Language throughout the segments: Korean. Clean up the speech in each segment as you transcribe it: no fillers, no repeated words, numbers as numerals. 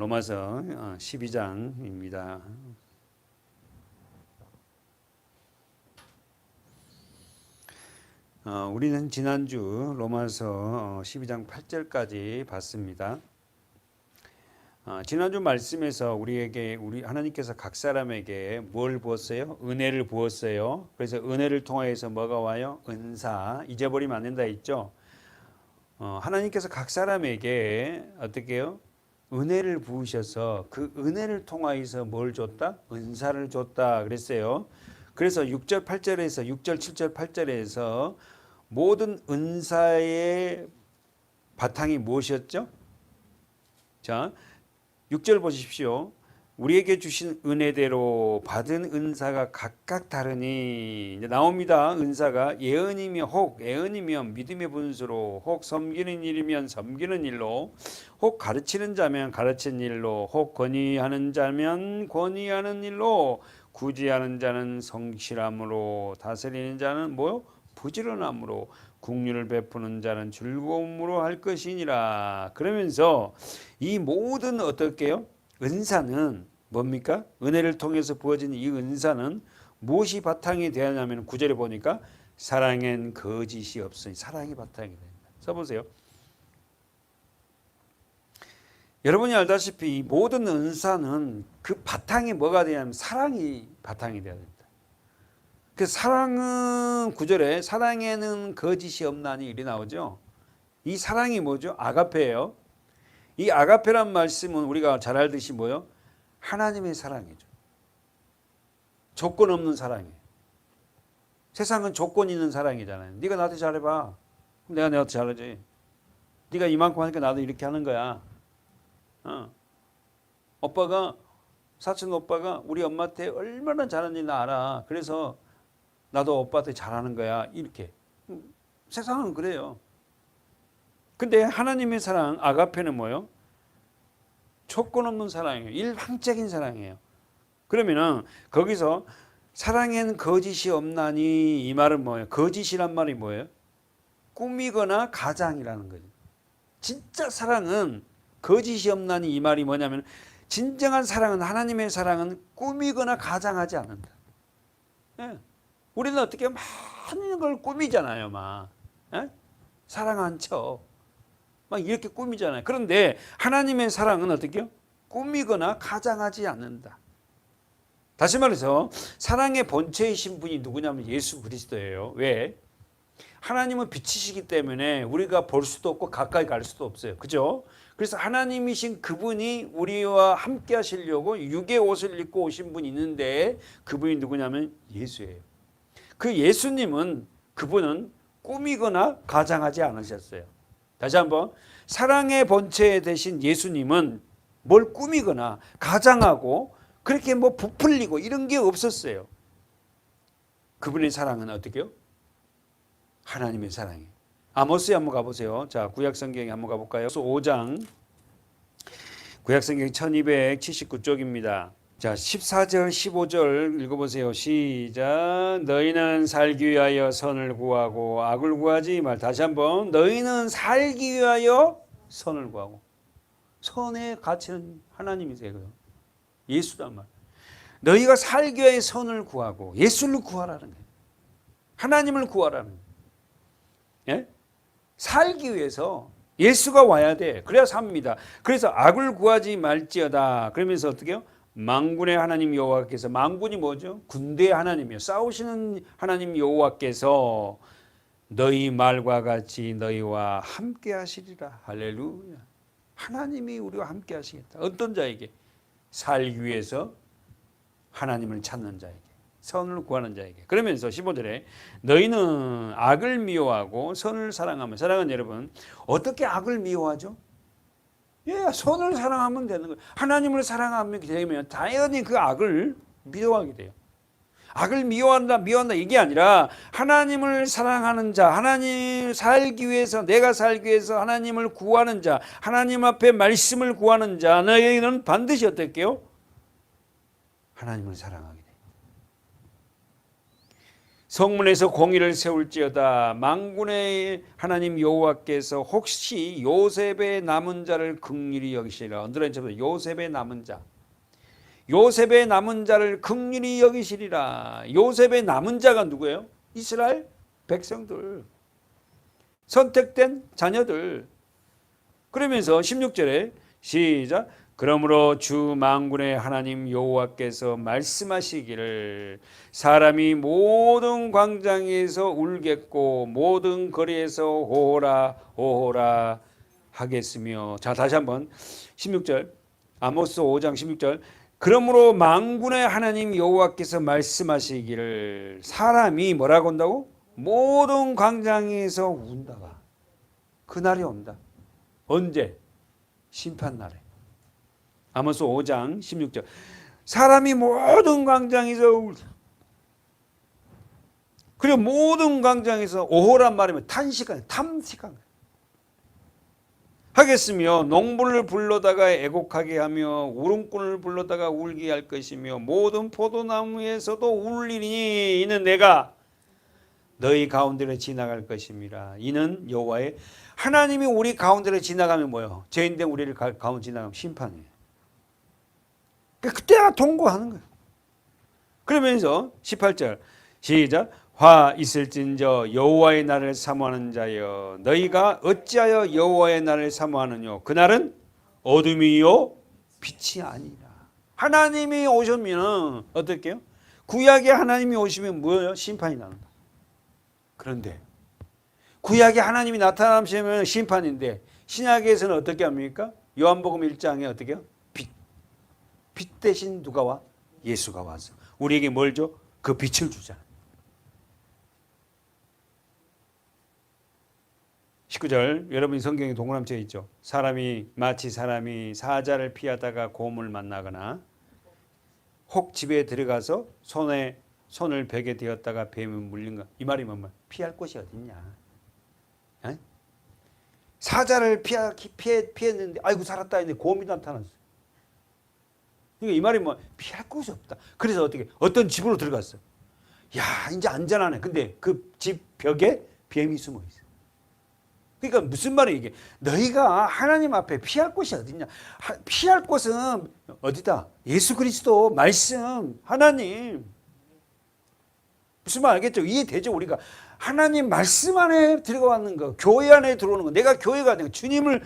로마서 12장입니다. 우리는 지난주 로마서 12장 8절까지 봤습니다. 지난주 말씀에서 우리 하나님께서 각 사람에게 뭘 부었어요? 은혜를 부었어요. 그래서 은혜를 통하여서 뭐가 와요? 은사. 잊어버리면 안 된다 했죠. 하나님께서 각 사람에게 어떻게 해요? 은혜를 부으셔서 그 은혜를 통하여서 뭘 줬다? 은사를 줬다 그랬어요. 그래서 6절 8절에서 6절 7절 8절에서 모든 은사의 바탕이 무엇이었죠? 자, 6절 보십시오. 우리에게 주신 은혜대로 받은 은사가 각각 다르니 이제 나옵니다. 은사가 예언이면 혹, 예언이면 믿음의 분수로, 혹 섬기는 일이면 섬기는 일로, 혹 가르치는 자면 가르치는 일로, 혹 권위하는 자면 권위하는 일로, 구제하는 자는 성실함으로, 다스리는 자는 뭐요? 부지런함으로, 국률을 베푸는 자는 즐거움으로 할 것이니라. 그러면서 이 모든 어떻게요? 은사는 뭡니까? 은혜를 통해서 부어진 이 은사는 무엇이 바탕이 되었냐면 9절에 보니까 사랑엔 거짓이 없으니 사랑이 바탕이 됩니다. 써보세요. 여러분이 알다시피 이 모든 은사는 그 바탕이 뭐가 되냐면 사랑이 바탕이 되어야 됩니다. 그 사랑은 9절에 사랑에는 거짓이 없나니 이리 나오죠. 이 사랑이 뭐죠? 아가페예요. 이 아가페란 말씀은 우리가 잘 알듯이 뭐요? 하나님의 사랑이죠. 조건 없는 사랑이에요. 세상은 조건 있는 사랑이잖아요. 네가 나한테 잘해봐. 그럼 내가 너한테 잘하지. 네가 이만큼 하니까 나도 이렇게 하는 거야. 오빠가 사촌 오빠가 우리 엄마한테 얼마나 잘하는지 나 알아. 그래서 나도 오빠한테 잘하는 거야. 이렇게. 세상은 그래요. 근데 하나님의 사랑 아가페는 뭐예요? 조건 없는 사랑이에요. 일방적인 사랑이에요. 그러면은 거기서 사랑에는 거짓이 없나니 이 말은 뭐예요? 거짓이란 말이 뭐예요? 꾸미거나 가장이라는 거죠. 진짜 사랑은 거짓이 없나니 이 말이 뭐냐면 진정한 사랑은 하나님의 사랑은 꾸미거나 가장하지 않는다. 예. 우리는 어떻게 많은 걸 꾸미잖아요, 막. 예? 사랑 안 쳐. 막 이렇게 꾸미잖아요. 그런데 하나님의 사랑은 어떻게요? 꾸미거나 가장하지 않는다. 다시 말해서 사랑의 본체이신 분이 누구냐면 예수 그리스도예요. 왜? 하나님은 빛이시기 때문에 우리가 볼 수도 없고 가까이 갈 수도 없어요. 그죠? 그래서 하나님이신 그분이 우리와 함께 하시려고 육의 옷을 입고 오신 분이 있는데 그분이 누구냐면 예수예요. 그 예수님은 그분은 꾸미거나 가장하지 않으셨어요. 다시 한번 사랑의 본체 되신 예수님은 뭘 꾸미거나 가장하고 그렇게 뭐 부풀리고 이런 게 없었어요. 그분의 사랑은 어떻게요? 하나님의 사랑이에요. 아모스에 한번 가보세요. 자, 구약성경에 한번 가볼까요? 5장 구약성경 1279쪽입니다. 자, 14절 15절 읽어보세요. 시작. 너희는 살기 위하여 선을 구하고 악을 구하지 말. 다시 한번 너희는 살기 위하여 선을 구하고. 선의 가치는 하나님이세요. 예수란 말. 너희가 살기 위하여 선을 구하고 예수를 구하라는 거예요. 하나님을 구하라는 거예요. 예? 살기 위해서 예수가 와야 돼. 그래야 삽니다. 그래서 악을 구하지 말지어다. 그러면서 어떻게 해요? 만군의 하나님 여호와께서, 만군이 뭐죠? 군대의 하나님이에요. 싸우시는 하나님 여호와께서 너희 말과 같이 너희와 함께 하시리라. 할렐루야. 하나님이 우리와 함께 하시겠다. 어떤 자에게? 살기 위해서 하나님을 찾는 자에게, 선을 구하는 자에게. 그러면서 15절에 너희는 악을 미워하고 선을 사랑하면, 사랑하는 여러분, 어떻게 악을 미워하죠? 예, 선을 사랑하면 되는 거예요. 하나님을 사랑하면 되면 당연히 그 악을 미워하게 돼요. 악을 미워한다 이게 아니라 하나님을 사랑하는 자, 하나님 살기 위해서, 내가 살기 위해서 하나님을 구하는 자, 하나님 앞에 말씀을 구하는 자, 너희는 반드시 어떨게요? 하나님을 사랑하게 돼요. 성문에서 공의를 세울지어다. 만군의 하나님 여호와께서 혹시 요셉의 남은 자를 긍휼히 여기시리라. 언더라인 쳐 요셉의 남은 자. 요셉의 남은 자를 긍휼히 여기시리라. 요셉의 남은 자가 누구예요? 이스라엘 백성들. 선택된 자녀들. 그러면서 16절에 시작. 그러므로 주 만군의 하나님 여호와께서 말씀하시기를 사람이 모든 광장에서 울겠고 모든 거리에서 호호라 호호라 하겠으며. 자, 다시 한번 16절 아모스 5장 16절. 그러므로 만군의 하나님 여호와께서 말씀하시기를 사람이 뭐라고 한다고? 모든 광장에서 운다가. 그날이 온다. 언제? 심판날에. 아모스 5장 16절. 사람이 모든 광장에서 울다. 그리고 모든 광장에서 오호란 말이면 탄식한, 탐식한 하겠으며 농부를 불러다가 애곡하게 하며 울음꾼을 불러다가 울게 할 것이며 모든 포도나무에서도 울리니 이는 내가 너희 가운데로 지나갈 것입니다. 이는 여호와의 하나님이 우리 가운데로 지나가면 뭐예요? 죄인된 우리를 가운데 지나가면 심판이에요. 그때가 통고하는 거예요. 그러면서 18절 시작. 화 있을진저 여호와의 날을 사모하는 자여 너희가 어찌하여 여호와의 날을 사모하느뇨? 그날은 어둠이요 빛이 아니라. 하나님이 오시면 어떨게요? 구약에 하나님이 오시면 뭐예요? 심판이 나온다. 그런데 구약에 하나님이 나타나시면 심판인데 신약에서는 어떻게 합니까? 요한복음 1장에 어떻게 해요? 빛 대신 누가 와? 예수가 와서 우리에게 뭘 줘? 그 빛을 주잖아요. 19절 여러분이 성경에 동그라미쳐 있죠. 마치 사람이 사자를 피하다가 곰을 만나거나 혹 집에 들어가서 손을 벽에 대었다가 뱀에 물린 거. 이 말이 뭐야? 피할 곳이 어딨냐? 에? 사자를 피했는데 아이고 살았다 했는데 곰이 나타났어. 그러니까 이 말이 뭐 피할 곳이 없다. 그래서 어떤 집으로 들어갔어. 야 이제 안전하네. 근데 그 집 벽에 뱀이 숨어 있어. 그러니까 무슨 말이에요 이게? 너희가 하나님 앞에 피할 곳이 어딨냐? 피할 곳은 어디다? 예수 그리스도 말씀 하나님. 무슨 말 알겠죠? 이해되죠? 우리가 하나님 말씀 안에 들어가는 거, 교회 안에 들어오는 거, 내가 교회가 아니라 주님을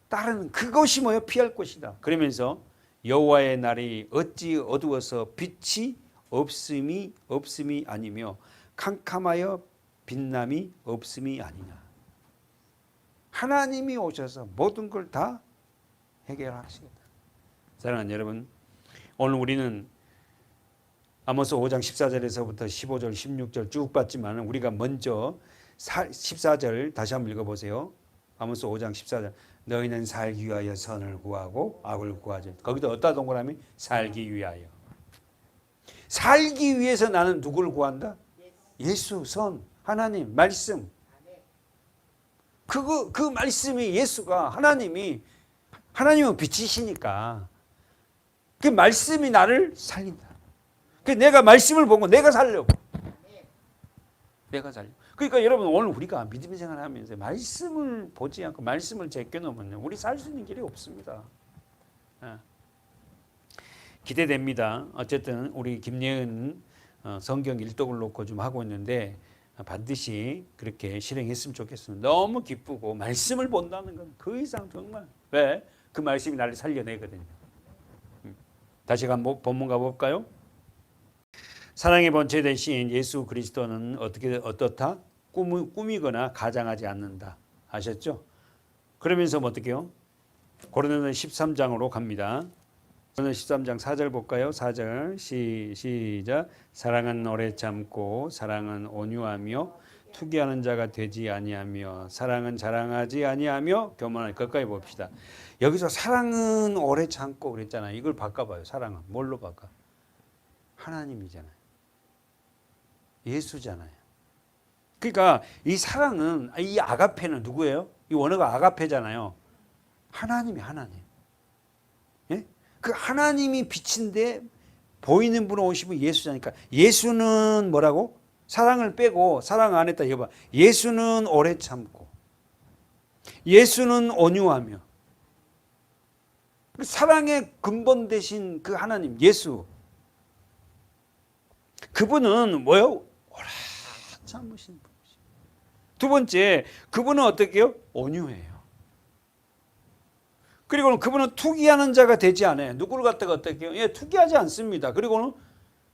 따르는 그것이 뭐예요? 피할 곳이다. 그러면서 여호와의 날이 어찌 어두워서 빛이 없음이 아니며 캄캄하여 빛남이 없음이 아니냐. 하나님이 오셔서 모든 걸 다 해결하시겠다. 사랑하는 여러분, 오늘 우리는 아모스 5장 14절에서부터 15절, 16절 쭉 봤지만 우리가 먼저 14절 다시 한번 읽어보세요. 아모스 5장 14절. 너희는 살기 위하여 선을 구하고 악을 구하지. 거기도 어디다 동그라미? 살기 위하여. 살기 위해서 나는 누구를 구한다? 예수, 선, 하나님, 말씀. 그 말씀이 예수가 하나님은 빛이시니까 그 말씀이 나를 살린다. 그 내가 말씀을 보고 내가 살려고. 그러니까 여러분 오늘 우리가 믿음의 생활을 하면서 말씀을 보지 않고 말씀을 제껴놓으면 우리 살 수 있는 길이 없습니다. 기대됩니다. 어쨌든 우리 김예은 성경 일독을 놓고 좀 하고 있는데 반드시 그렇게 실행했으면 좋겠습니다. 너무 기쁘고 말씀을 본다는 건 그 이상 정말 왜? 그 말씀이 나를 살려내거든요. 다시 본문 가볼까요? 사랑의 본체 대신 예수 그리스도는 어떻다? 꾸미거나 가장하지 않는다. 아셨죠? 그러면서 어떻게 해요? 고린도서 13장으로 갑니다. 고린도서 13장 4절 볼까요? 4절 시작. 사랑은 오래 참고 사랑은 온유하며 투기하는 자가 되지 아니하며 사랑은 자랑하지 아니하며 교만하니. 가까이 봅시다. 여기서 사랑은 오래 참고 그랬잖아요. 이걸 바꿔봐요. 사랑은 뭘로 바꿔? 하나님이잖아요. 예수잖아요. 그러니까 이 사랑은 이 아가페는 누구예요? 이 원어가 아가페잖아요. 하나님. 예? 그 하나님이 빛인데 보이는 분은 오시면 예수잖아요. 예수는 뭐라고? 사랑을 빼고 사랑 안 했다. 이거 봐. 예수는 오래 참고 예수는 온유하며 사랑의 근본 되신 그 하나님 예수 그분은 뭐요? 오래 참으신 분이죠. 두 번째 그분은 어떻게 해요? 온유해요. 그리고는 그분은 투기하는 자가 되지 않아요. 누구를 갖다가 어떻게 해요? 예, 투기하지 않습니다. 그리고는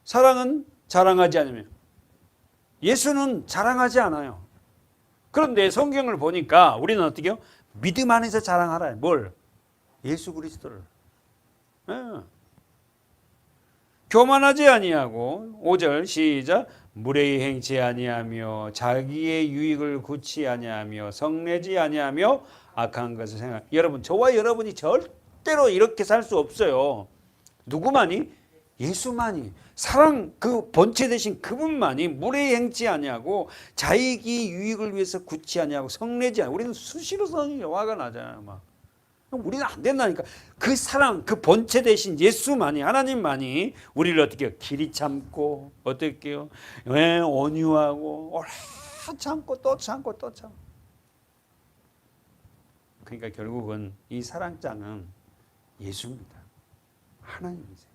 사랑은 자랑하지 않으며 예수는 자랑하지 않아요. 그런데 성경을 보니까 우리는 어떻게 해요? 믿음 안에서 자랑하라. 뭘? 예수 그리스도를. 예. 교만하지 아니하고 5절 시작 무례히 행치 아니하며 자기의 유익을 굳이 아니하며 성내지 아니하며 악한 것을 생각. 여러분 저와 여러분이 절대로 이렇게 살 수 없어요. 누구만이? 예수만이. 사랑 그 본체 되신 그분만이 무례히 행치 아니하고 자기 유익을 위해서 굳이 아니하고 성내지 아니하고. 우리는 수시로 성이 화가 나잖아요. 막. 우리는 안 된다니까. 그 사랑, 그 본체 대신 예수만이, 하나님만이 우리를 어떻게 해요? 길이 참고, 어떻게 해요? 온유하고, 오래 참고, 또 참고, 또 참고. 그러니까 결국은 이 사랑장은 예수입니다. 하나님이세요.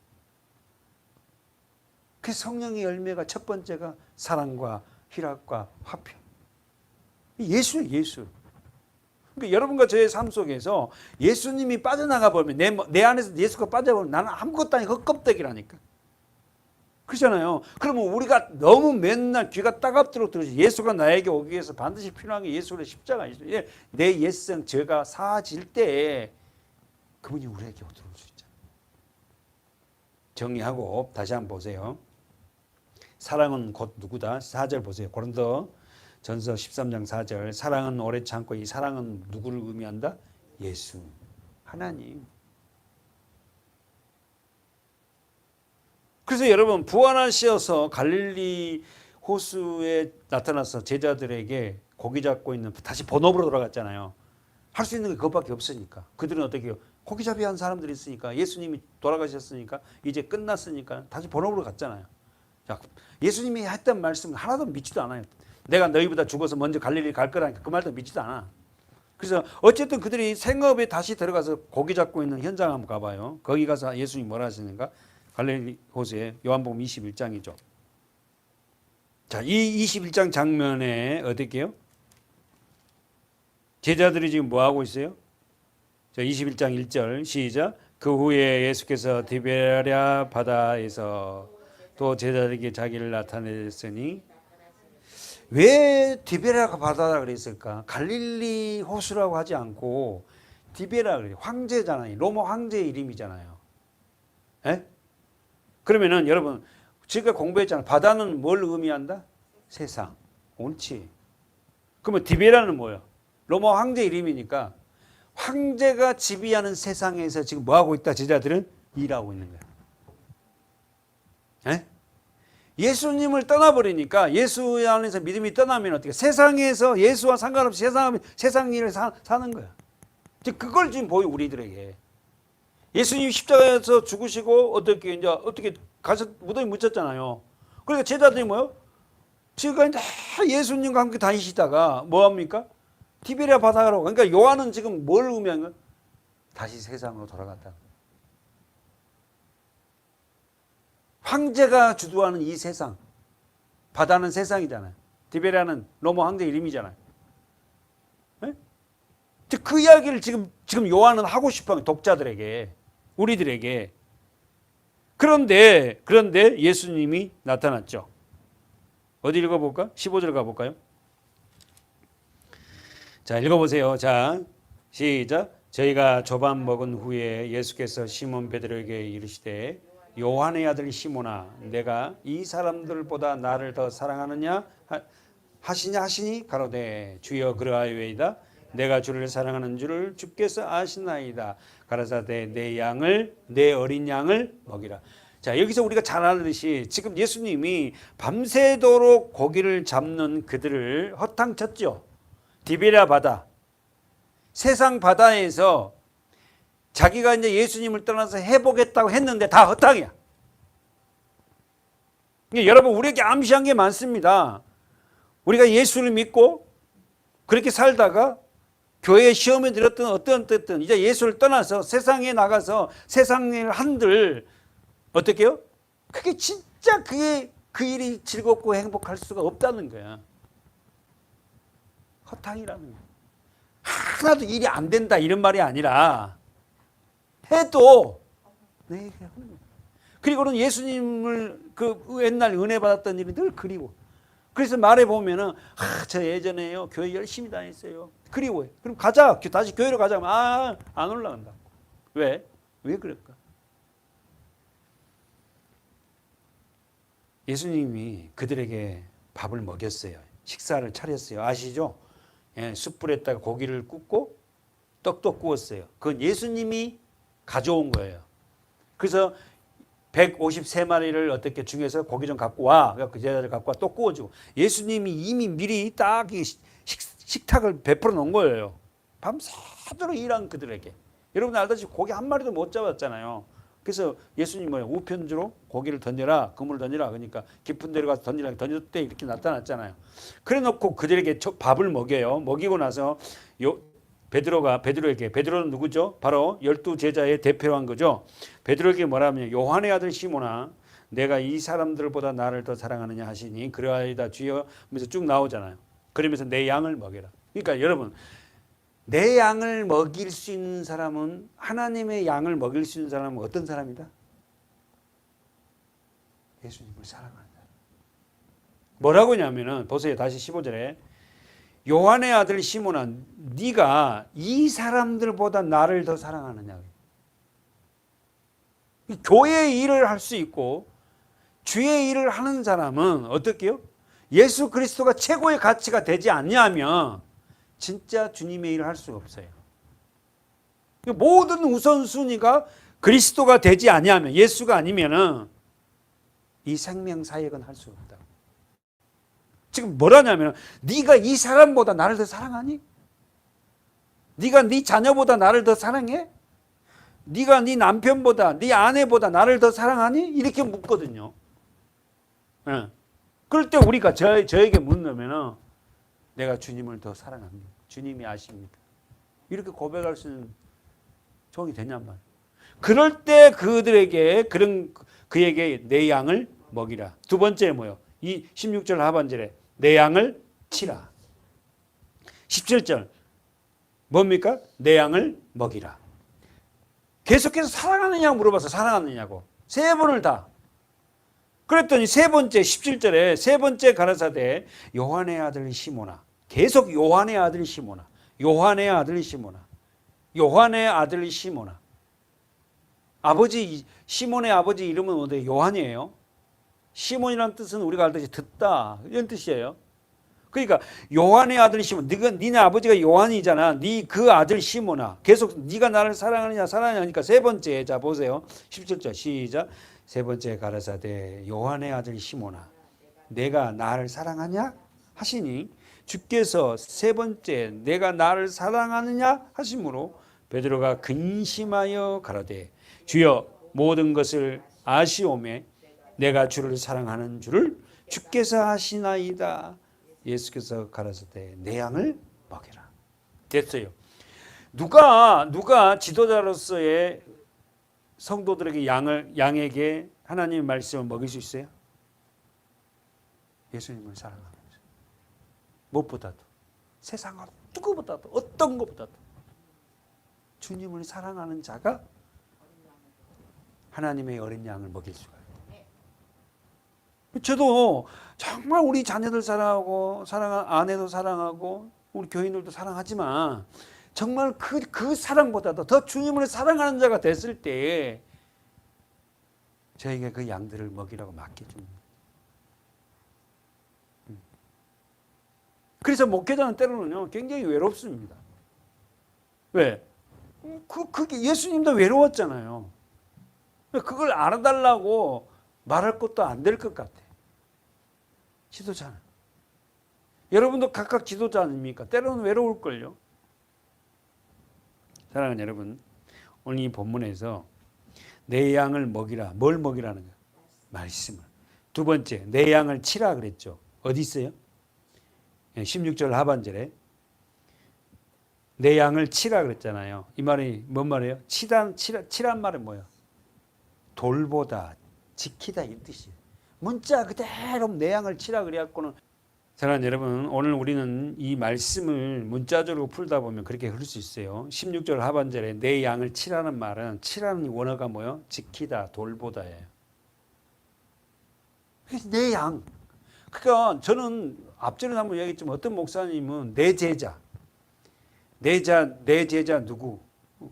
그 성령의 열매가 첫 번째가 사랑과 희락과 화평. 예수예요, 예수. 그러니까 여러분과 저의 삶 속에서 예수님이 빠져나가 버리면 내 안에서 예수가 빠져버리면 나는 아무것도 아닌 헛껍데기라니까. 그렇잖아요. 그러면 우리가 너무 맨날 귀가 따갑도록 들으시 예수가 나에게 오기 위해서 반드시 필요한 게 예수의 십자가. 내 옛성 죄가 사해질 때 그분이 우리에게 들어올 수 있잖아요. 정리하고 다시 한번 보세요. 사랑은 곧 누구다? 4절 보세요. 고린도 전서 13장 4절 사랑은 오래 참고 이 사랑은 누구를 의미한다? 예수 하나님. 그래서 여러분 부활하셔서 갈릴리 호수에 나타나서 제자들에게 고기 잡고 있는 다시 본업으로 돌아갔잖아요. 할 수 있는 게 그것밖에 없으니까. 그들은 어떻게 해요? 고기잡이 한 사람들이 있으니까 예수님이 돌아가셨으니까 이제 끝났으니까 다시 본업으로 갔잖아요. 자, 예수님이 했던 말씀은 하나도 믿지도 않아요. 내가 너희보다 죽어서 먼저 갈릴리 갈 거라니까 그 말도 믿지도 않아. 그래서 어쨌든 그들이 생업에 다시 들어가서 고기 잡고 있는 현장 한번 가봐요. 거기 가서 예수님이 뭐라 하시는가? 갈릴리 호수에 요한복음 21장이죠. 자, 이 21장 장면에 어떻게 해요? 제자들이 지금 뭐 하고 있어요? 자, 21장 1절 시작. 그 후에 예수께서 디베랴 바다에서 또 제자들에게 자기를 나타내셨으니 왜 디베랴 바다라 그랬을까? 갈릴리 호수라고 하지 않고 디베랴 그래요. 황제잖아요. 로마 황제의 이름이잖아요. 에? 그러면은 여러분 지금까지 공부했잖아요. 바다는 뭘 의미한다? 세상. 옳지. 그러면 디베랴는 뭐예요? 로마 황제 이름이니까 황제가 지배하는 세상에서 지금 뭐 하고 있다? 제자들은 일하고 있는 거예요. 에? 예수님을 떠나버리니까 예수 안에서 믿음이 떠나면 어떻게 세상에서 예수와 상관없이 세상 일을 사는 거야. 그걸 지금 보여 우리들에게. 예수님 십자가에서 죽으시고 어떻게 가서 무덤에 묻혔잖아요. 그러니까 제자들이 뭐요? 지금까지 다 예수님과 함께 다니시다가 뭐 합니까? 티베리아 바다로. 그러니까 요한은 지금 뭘 의미하는 거야? 다시 세상으로 돌아갔다. 황제가 주도하는 이 세상, 바다는 세상이잖아요. 디베리아는 로마 황제 이름이잖아요. 네? 그 이야기를 지금 요한은 하고 싶어요. 독자들에게, 우리들에게. 그런데 예수님이 나타났죠. 어디 읽어볼까? 15절 가볼까요? 자, 읽어보세요. 자, 시작. 저희가 조반 먹은 후에 예수께서 시몬 베드로에게 이르시되 요한의 아들 시몬아 내가 이 사람들보다 나를 더 사랑하느냐 하시니 가로되 주여 그러하여이다. 내가 주를 사랑하는 줄을 주께서 아시나이다. 가라사대 내 어린 양을 먹이라. 자, 여기서 우리가 잘 아듯이 지금 예수님이 밤새도록 고기를 잡는 그들을 허탕쳤죠. 디베랴 바다, 세상 바다에서 자기가 이제 예수님을 떠나서 해보겠다고 했는데 다 허탕이야. 여러분, 우리에게 암시한 게 많습니다. 우리가 예수를 믿고 그렇게 살다가 교회 시험에 들었던 어떤 이제 예수를 떠나서 세상에 나가서 세상을 한들 어떻게요? 그게 진짜 그 일이 즐겁고 행복할 수가 없다는 거야. 허탕이라는 거야. 하나도 일이 안 된다 이런 말이 아니라 해도 내가 그리고는 예수님을 그 옛날 은혜 받았던 일이 늘 그리워. 그래서 말해 보면은 저 예전에요 교회 열심히 다녔어요. 그리워요. 그럼 가자. 다시 교회로 가자. 안 올라간다. 왜? 왜 그럴까? 예수님이 그들에게 밥을 먹였어요. 식사를 차렸어요. 아시죠? 예, 숯불에다가 고기를 굽고 떡도 구웠어요. 그건 예수님이 가져온 거예요. 그래서 153마리를 어떻게 중에서 고기 좀 갖고 와. 그 제자들 갖고 와. 또 구워주고. 예수님이 이미 미리 딱 식탁을 베풀어 놓은 거예요. 밤새도록 일한 그들에게. 여러분 알다시피 고기 한 마리도 못 잡았잖아요. 그래서 예수님은 우편주로 고기를 던져라, 그물을 던져라. 그러니까 깊은 데로 가서 던지라. 던졌을 때 이렇게 나타났잖아요. 그래 놓고 그들에게 밥을 먹여요. 먹이고 나서 베드로는 누구죠? 바로 12제자의 대표한 거죠. 베드로에게 뭐라면 요한의 아들 시몬아 내가 이 사람들보다 나를 더 사랑하느냐 하시니 그러하이다 주여 하면서 쭉 나오잖아요. 그러면서 내 양을 먹여라. 그러니까 여러분 내 양을 먹일 수 있는 사람은 하나님의 양을 먹일 수 있는 사람은 어떤 사람이다? 예수님을 사랑하는 사람. 뭐라고 하냐면은 보세요. 다시 15절에 요한의 아들 시몬아 네가 이 사람들보다 나를 더 사랑하느냐. 교회의 일을 할 수 있고 주의 일을 하는 사람은 어떻게요? 예수 그리스도가 최고의 가치가 되지 않냐면 진짜 주님의 일을 할 수가 없어요. 모든 우선순위가 그리스도가 되지 않냐면 예수가 아니면은 이 생명 사역은 할 수가 없다. 지금 뭐라냐면 네가 이 사람보다 나를 더 사랑하니? 네가 네 자녀보다 나를 더 사랑해? 네가 네 남편보다 네 아내보다 나를 더 사랑하니? 이렇게 묻거든요. 네. 그럴 때 우리가 저에게 묻는다면 내가 주님을 더 사랑합니다. 주님이 아십니다. 이렇게 고백할 수 있는 종이 되냔 말이에요. 그럴 때 그에게 내 양을 먹이라. 두 번째 뭐요? 이 16절 하반절에 내 양을 치라. 17절 뭡니까? 내 양을 먹이라. 계속해서 사랑하느냐 물어봐서 사랑하느냐고. 세 번을 다. 그랬더니 세 번째 17절에 세 번째 가라사대 요한의 아들 시몬아. 계속 요한의 아들 시몬아. 요한의 아들 시몬아. 요한의 아들 시몬아. 아버지 시몬의 아버지 이름은 어디 요한이에요. 시몬이라는 뜻은 우리가 알듯이 듣다 이런 뜻이에요. 그러니까 요한의 아들 시몬, 니네 아버지가 요한이잖아. 네 그 아들 시몬아. 계속 네가 나를 사랑하느냐 사랑하니까 세 번째 자 보세요. 17절 시작. 세 번째 가라사대 요한의 아들 시몬아 내가 나를 사랑하냐 하시니 주께서 세 번째 내가 나를 사랑하느냐 하심으로 베드로가 근심하여 가라되 주여 모든 것을 아시오매 내가 주를 사랑하는 줄을 주께서 아시나이다. 예수께서 가라사대 내 양을 먹여라. 됐어요. 누가 지도자로서의 성도들에게 양에게 하나님의 말씀을 먹일 수 있어요? 예수님을 사랑하는 거죠. 무엇보다도 세상을 누구보다도 어떤 것보다도 주님을 사랑하는 자가 하나님의 어린 양을 먹일 수가 있어요. 저도 정말 우리 자녀들 사랑하고 아내도 사랑하고 우리 교인들도 사랑하지만 정말 그 사랑보다도 더 주님을 사랑하는 자가 됐을 때 저에게 그 양들을 먹이라고 맡겨줍니다. 그래서 목회자는 때로는요 굉장히 외롭습니다. 왜? 그게 예수님도 외로웠잖아요. 그걸 알아달라고 말할 것도 안 될 것 같아. 지도자는. 여러분도 각각 지도자 아닙니까? 때로는 외로울걸요. 사랑하는 여러분, 오늘 이 본문에서 내 양을 먹이라. 뭘 먹이라는 거야? 말씀을. 두 번째, 내 양을 치라 그랬죠. 어디 있어요? 16절 하반절에 내 양을 치라 그랬잖아요. 이 말이 뭔 말이에요? 치란 말은 뭐예요? 돌보다, 지키다 이 뜻이에요. 문자 그대로 내 양을 치라 그래갖고는, 사랑하는 여러분, 오늘 우리는 이 말씀을 문자적으로 풀다 보면 그렇게 흐를 수 있어요. 16절 하반절에 내 양을 치라는 말은, 치라는 원어가 뭐예요? 지키다, 돌보다예요. 그래서 내 양. 그러니까 저는 앞전에 한번 얘기했지만 어떤 목사님은 내 제자 누구?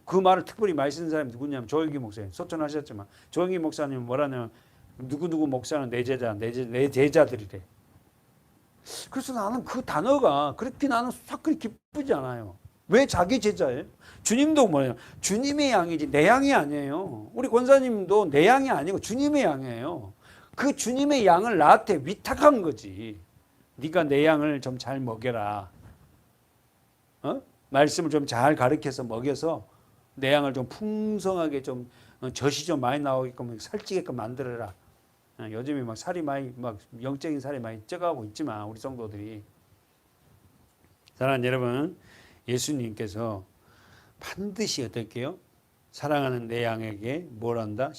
그 말을 특별히 많이 쓰는 사람이 누구냐면 조영기 목사님. 소천하셨지만 조영기 목사님은 뭐라냐면 누구누구 목사는 내 제자, 내 제자들이래. 그래서 나는 그 단어가 그렇게 나는 싹 그리 기쁘지 않아요. 왜 자기 제자예요? 주님도 뭐예요? 주님의 양이지 내 양이 아니에요. 우리 권사님도 내 양이 아니고 주님의 양이에요. 그 주님의 양을 나한테 위탁한 거지. 네가 내 양을 좀 잘 먹여라. 말씀을 좀 잘 가르쳐서 먹여서 내 양을 좀 풍성하게 좀 젖이 좀 많이 나오게끔 살찌게끔 만들어라. 요즘에 막 살이 많이 막 영적인 살이 많이 쪄가고 있지만 우리 성도들이, 사랑하는 여러분, 예수님께서 반드시 어떻게요? 사랑하는 내 양에게 뭘 한다?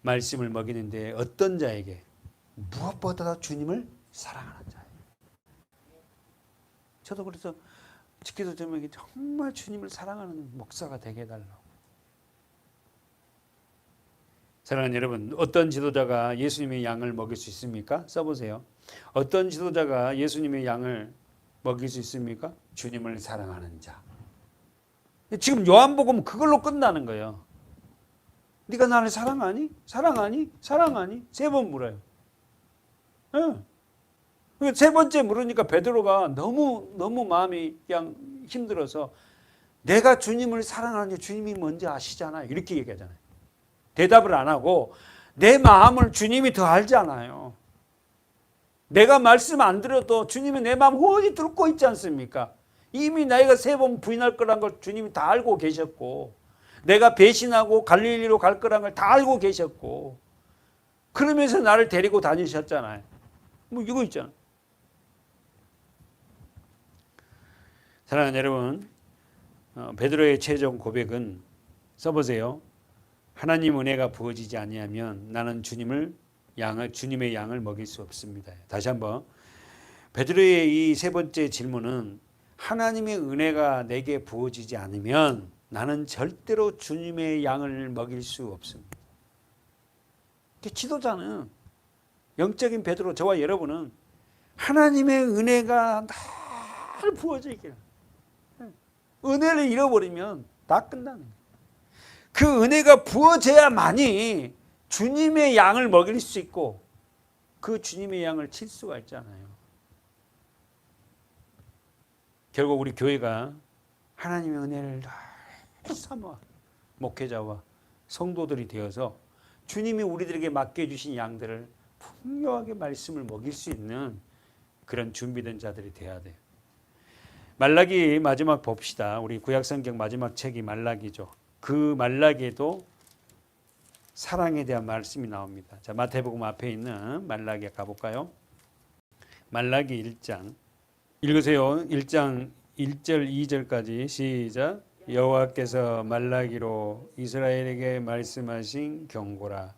말씀을 먹이는데 어떤 자에게? 무엇보다 주님을 사랑하는 자예요. 저도 그래서 지켜서 저에게 정말 주님을 사랑하는 목사가 되게 해달라고. 사랑하는 여러분, 어떤 지도자가 예수님의 양을 먹일 수 있습니까? 써보세요. 어떤 지도자가 예수님의 양을 먹일 수 있습니까? 주님을 사랑하는 자. 지금 요한복음 그걸로 끝나는 거예요. 네가 나를 사랑하니? 사랑하니? 사랑하니? 세 번 물어요. 세 번째 물으니까 베드로가 너무 마음이 그냥 힘들어서 내가 주님을 사랑하는지 주님이 뭔지 아시잖아요. 이렇게 얘기하잖아요. 대답을 안 하고 내 마음을 주님이 더 알잖아요. 내가 말씀 안 드려도 주님이 내 마음 훤히 뚫고 있지 않습니까? 이미 내가 세 번 부인할 거란 걸 주님이 다 알고 계셨고, 내가 배신하고 갈릴리로 갈 거란 걸 다 알고 계셨고, 그러면서 나를 데리고 다니셨잖아요. 뭐 이거 있잖아. 사랑하는 여러분, 베드로의 최종 고백은 써보세요. 하나님 은혜가 부어지지 아니하면 나는 주님의 양을 먹일 수 없습니다. 다시 한번, 베드로의 이 세 번째 질문은 하나님의 은혜가 내게 부어지지 않으면 나는 절대로 주님의 양을 먹일 수 없습니다. 지도자는, 영적인 베드로, 저와 여러분은 하나님의 은혜가 날 부어지게, 은혜를 잃어버리면 다 끝나는 거예요. 그 은혜가 부어져야만이 주님의 양을 먹일 수 있고 그 주님의 양을 칠 수가 있잖아요. 결국 우리 교회가 하나님의 은혜를 늘 삼아 목회자와 성도들이 되어서 주님이 우리들에게 맡겨주신 양들을 풍요하게 말씀을 먹일 수 있는 그런 준비된 자들이 되어야 돼요. 말라기 마지막 봅시다. 우리 구약성경 마지막 책이 말라기죠. 그 말라기에도 사랑에 대한 말씀이 나옵니다. 자, 마태복음 앞에 있는 말라기에 가볼까요? 말라기 1장 읽으세요. 1장 1절 2절까지 시작. 여호와께서 말라기로 이스라엘에게 말씀하신 경고라.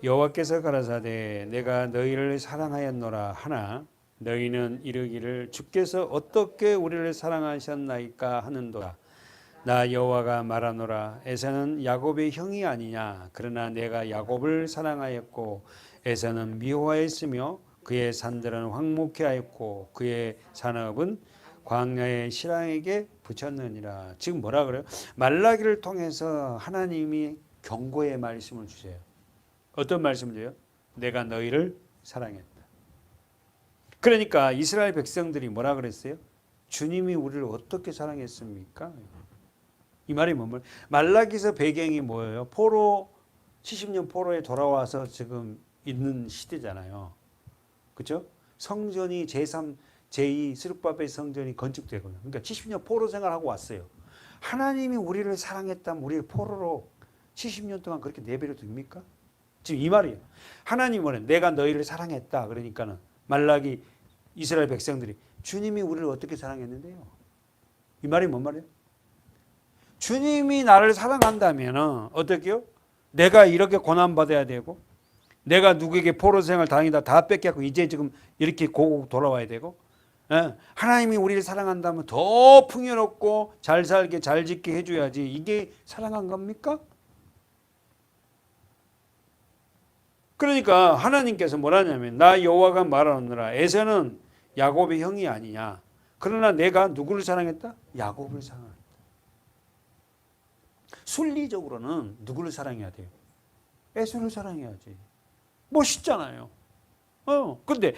여호와께서 가라사대 내가 너희를 사랑하였노라 하나 너희는 이르기를 주께서 어떻게 우리를 사랑하셨나이까 하는도다. 나 여호와가 말하노라. 에사는 야곱의 형이 아니냐. 그러나 내가 야곱을 사랑하였고 에사는 미워하였으며 그의 산들은 황무케 하였고 그의 산업은 광야의 실랑에게 붙였느니라. 지금 뭐라 그래요? 말라기를 통해서 하나님이 경고의 말씀을 주세요. 어떤 말씀을 줘요? 내가 너희를 사랑했다. 그러니까 이스라엘 백성들이 뭐라 그랬어요? 주님이 우리를 어떻게 사랑했습니까? 이 말이 뭔 말? 말라기서 배경이 뭐예요? 70년 포로에 돌아와서 지금 있는 시대잖아요. 그렇죠? 성전이 제3, 제2 스룹바벨 성전이 건축되거든요. 그러니까 70년 포로 생활하고 왔어요. 하나님이 우리를 사랑했다면 우리를 포로로 70년 동안 그렇게 내버려 둡니까? 지금 이 말이에요. 하나님은 내가 너희를 사랑했다. 그러니까는 말라기 이스라엘 백성들이 주님이 우리를 어떻게 사랑했는데요? 이 말이 뭔 말이에요? 주님이 나를 사랑한다면 어떻게요? 내가 이렇게 고난받아야 되고 내가 누구에게 포로 생활 다니다 다 뺏겼고 이제 지금 이렇게 고국 돌아와야 되고 하나님이 우리를 사랑한다면 더 풍요롭고 잘 살게 잘 짓게 해줘야지. 이게 사랑한 겁니까? 그러니까 하나님께서 뭐라냐면 나 여호와가 말하노라 에서는 야곱의 형이 아니냐. 그러나 내가 누구를 사랑했다? 야곱을 사랑했다. 순리적으로는 누구를 사랑해야 돼요? 에서를 사랑해야지. 멋있잖아요. 근데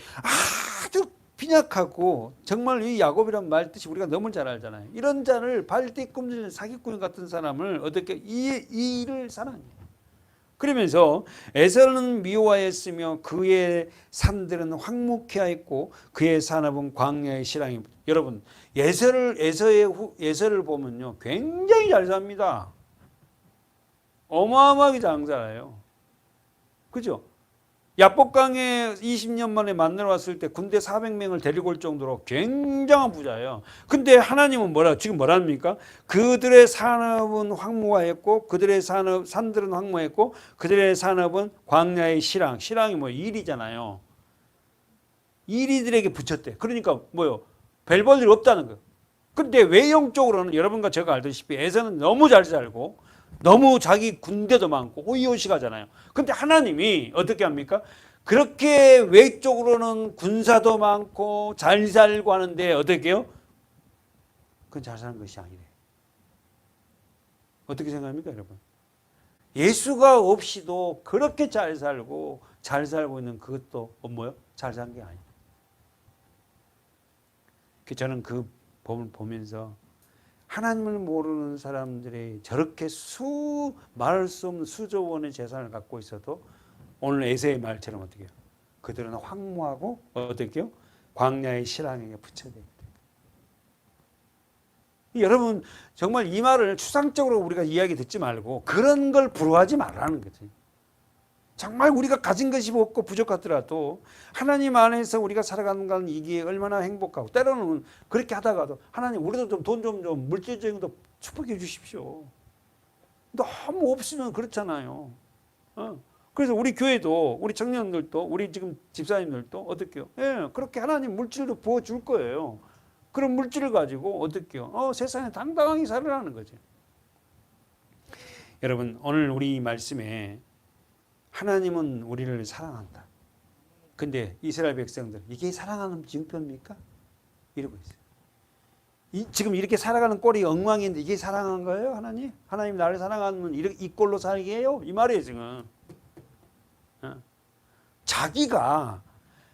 아주 빈약하고 정말 이 야곱이란 말 뜻이 우리가 너무 잘 알잖아요. 이런 자를 발뒤꿈질 사기꾼 같은 사람을 어떻게 이를 사랑해요. 그러면서 에서는 미워하였으며 그의 산들은 황무케 하였고 그의 산업은 광야의 실랑이. 여러분 에서를 보면요 굉장히 잘 삽니다. 어마어마하게 잘 살아요. 그죠? 야복강에 20년 만에 만나러 왔을 때 군대 400명을 데리고 올 정도로 굉장한 부자예요. 근데 하나님은 지금 뭐랍니까? 그들의 산업은 황무하였고 그들의 산들은 황무했고 그들의 산업은 광야의 실랑이 일이잖아요. 일이들에게 붙였대. 그러니까 별 볼 일 없다는 거예요. 근데 외형적으로는 여러분과 제가 알다시피 에서는 너무 잘 살고 너무 자기 군대도 많고 호의호식하잖아요. 근데 하나님이 어떻게 합니까? 그렇게 외적으로는 군사도 많고 잘 살고 하는데 어떻게 해요? 그건 잘 사는 것이 아니래. 어떻게 생각합니까, 여러분? 예수가 없이도 그렇게 잘 살고 있는 그것도 뭐요? 잘 산 게 아니에요. 저는 그 법을 보면서 하나님을 모르는 사람들이 저렇게 말할 수 없는 수조 원의 재산을 갖고 있어도 오늘 에서의 말처럼 어떻게 해요? 그들은 황무하고 어떻게 해요? 광야의 실랑에게 붙여져 있다. 여러분 정말 이 말을 추상적으로 우리가 이야기 듣지 말고 그런 걸 부러워하지 말라는 거지. 정말 우리가 가진 것이 없고 부족하더라도 하나님 안에서 우리가 살아가는 건 이게 얼마나 행복하고 때로는 그렇게 하다가도 하나님 우리도 좀 돈 좀 물질적인 것도 축복해 주십시오. 너무 없으면 그렇잖아요. 그래서 우리 교회도 우리 청년들도 우리 지금 집사님들도 어떻게 해요? 그렇게 하나님 물질도 부어줄 거예요. 그런 물질을 가지고 어떻게 해요? 세상에 당당하게 살아라는 거죠. 여러분 오늘 우리 말씀에 하나님은 우리를 사랑한다. 근데 이스라엘 백성들 이게 사랑하는 증표입니까? 이러고 있어요. 지금 이렇게 살아가는 꼴이 엉망인데 이게 사랑한 거예요? 하나님 나를 사랑하면 이 꼴로 살게 해요? 이 말이에요 지금.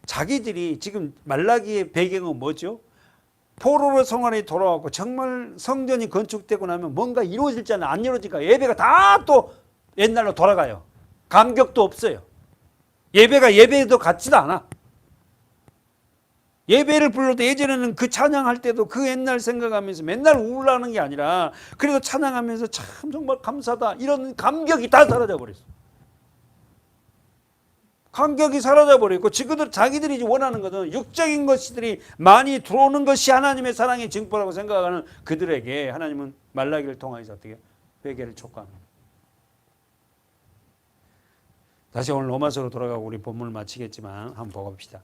자기들이 지금 말라기의 배경은 뭐죠? 포로로 성안에 돌아왔고 정말 성전이 건축되고 나면 뭔가 이루어질잖아요. 안 이루어지니까 예배가 다 또 옛날로 돌아가요. 감격도 없어요. 예배가 예배도 같지도 않아. 예배를 불러도 예전에는 그 찬양할 때도 그 옛날 생각하면서 맨날 우울하는 게 아니라 그래도 찬양하면서 참 정말 감사다 이런 감격이 다 사라져 버렸어. 감격이 사라져 버렸고 자기들이 원하는 것은 육적인 것들이 많이 들어오는 것이 하나님의 사랑의 증거라고 생각하는 그들에게 하나님은 말라기를 통해서 어떻게 회개를 촉구합니다. 다시 오늘 로마서로 돌아가고 우리 본문을 마치겠지만 한번 보고 봅시다.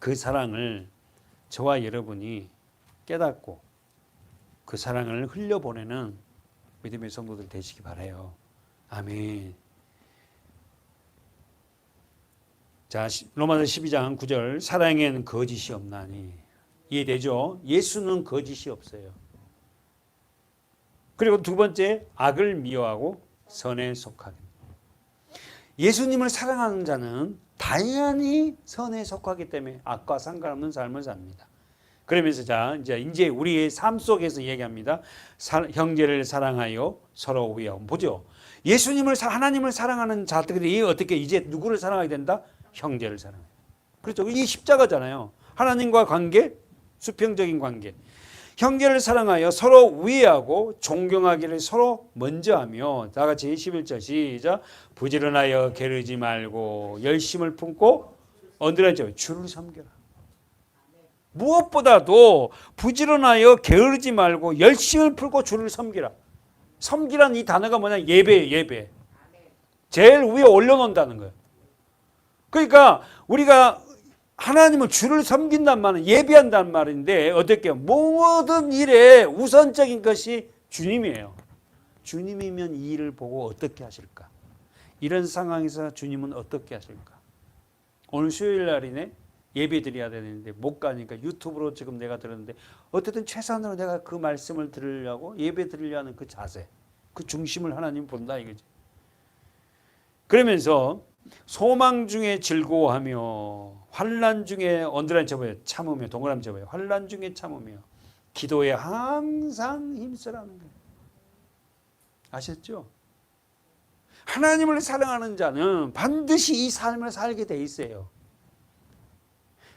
그 사랑을 저와 여러분이 깨닫고 그 사랑을 흘려보내는 믿음의 성도들 되시기 바라요. 아멘. 자, 로마서 12장 9절 사랑에는 거짓이 없나니. 이해되죠? 예수는 거짓이 없어요. 그리고 두 번째 악을 미워하고 선에 속하게. 예수님을 사랑하는 자는 당연히 선에 속하기 때문에 악과 상관없는 삶을 삽니다. 그러면서 이제 우리의 삶 속에서 얘기합니다. 형제를 사랑하여 서로 위하여. 보죠. 하나님을 사랑하는 자들이 어떻게 이제 누구를 사랑하게 된다? 형제를 사랑해요. 그렇죠. 이게 십자가잖아요. 하나님과 관계, 수평적인 관계. 형제를 사랑하여 서로 우애하고 존경하기를 서로 먼저 하며 다 같이 11절 시작. 부지런하여 게으르지 말고 열심을 품고 언제라죠? 주를 섬겨라. 무엇보다도 부지런하여 게으르지 말고 열심을 품고 주를 섬기라. 섬기란 이 단어가 뭐냐? 예배예요. 예배. 제일 위에 올려놓는다는 거예요. 그러니까 우리가 하나님을 주를 섬긴단 말은 예배한다는 말인데 어떻게 모든 일에 우선적인 것이 주님이에요. 주님이면 이 일을 보고 어떻게 하실까? 이런 상황에서 주님은 어떻게 하실까? 오늘 수요일 날이네. 예배 드려야 되는데 못 가니까 유튜브로 지금 내가 들었는데 어쨌든 최선으로 내가 그 말씀을 들으려고 예배 드리려는 그 자세, 그 중심을 하나님 본다 이거지. 그러면서 소망 중에 즐거워하며 환난 중에 언더라인 쳐봐요. 참으며 동그라미 쳐봐요. 환난 중에 참으며 기도에 항상 힘쓰라는 거예요. 아셨죠? 하나님을 사랑하는 자는 반드시 이 삶을 살게 돼 있어요.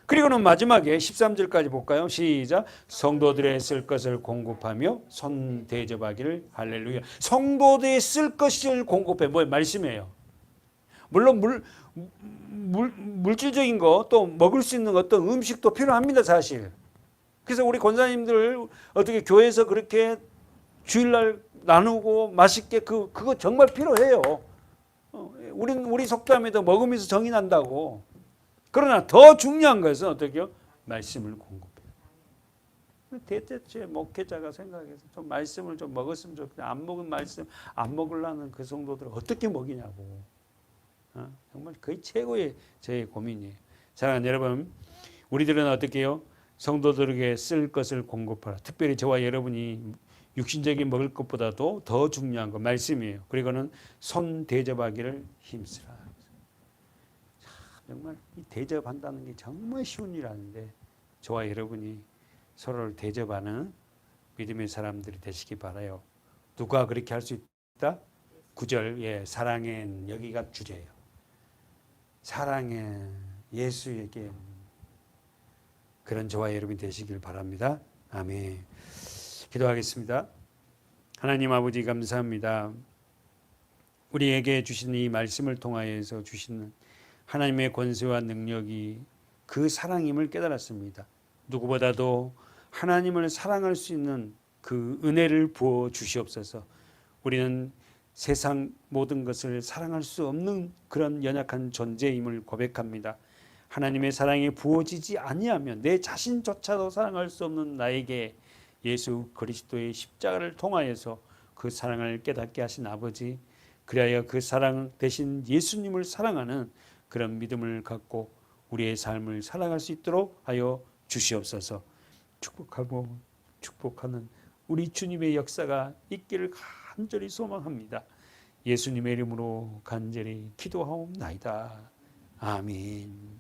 그리고는 마지막에 13절까지 볼까요? 시작. 성도들의 쓸 것을 공급하며 손 대접하기를 할렐루야. 성도들의 쓸 것을 공급해. 뭐 말씀이에요. 물론 물질적인 거 또 먹을 수 있는 어떤 음식도 필요합니다, 사실. 그래서 우리 권사님들 어떻게 교회에서 그렇게 주일날 나누고 맛있게 그거 정말 필요해요. 우리 속담에도 먹으면서 정이 난다고. 그러나 더 중요한 것은 어떻게요? 말씀을 공급해요. 대체체 목회자가 생각해서 좀 말씀을 좀 먹었으면 좋겠다. 안 먹은 말씀 안 먹으려는 그 성도들 어떻게 먹이냐고. 정말 거의 최고의 제 고민이에요. 사랑하는 여러분, 우리들은 어떻게 해요? 성도들에게 쓸 것을 공급하라. 특별히 저와 여러분이 육신적인 먹을 것보다도 더 중요한 거 말씀이에요. 그리고는 손 대접하기를 힘쓰라. 정말 이 대접한다는 게 정말 쉬운 일 아닌데 저와 여러분이 서로를 대접하는 믿음의 사람들이 되시기 바라요. 누가 그렇게 할 수 있다? 9절, 예, 사랑엔 여기가 주제예요. 사랑에 예수에게 그런 저와 여러분이 되시길 바랍니다. 아멘. 기도하겠습니다. 하나님 아버지 감사합니다. 우리에게 주신 이 말씀을 통하여서 주시는 하나님의 권세와 능력이 그 사랑임을 깨달았습니다. 누구보다도 하나님을 사랑할 수 있는 그 은혜를 부어 주시옵소서. 우리는 세상 모든 것을 사랑할 수 없는 그런 연약한 존재임을 고백합니다. 하나님의 사랑이 부어지지 아니하면 내 자신조차도 사랑할 수 없는 나에게 예수 그리스도의 십자가를 통하여서 그 사랑을 깨닫게 하신 아버지, 그리하여 그 사랑 대신 예수님을 사랑하는 그런 믿음을 갖고 우리의 삶을 살아갈 수 있도록 하여 주시옵소서. 축복하고 축복하는 우리 주님의 역사가 있기를 간절히 소망합니다. 예수님의 이름으로 간절히 기도하옵나이다. 아멘.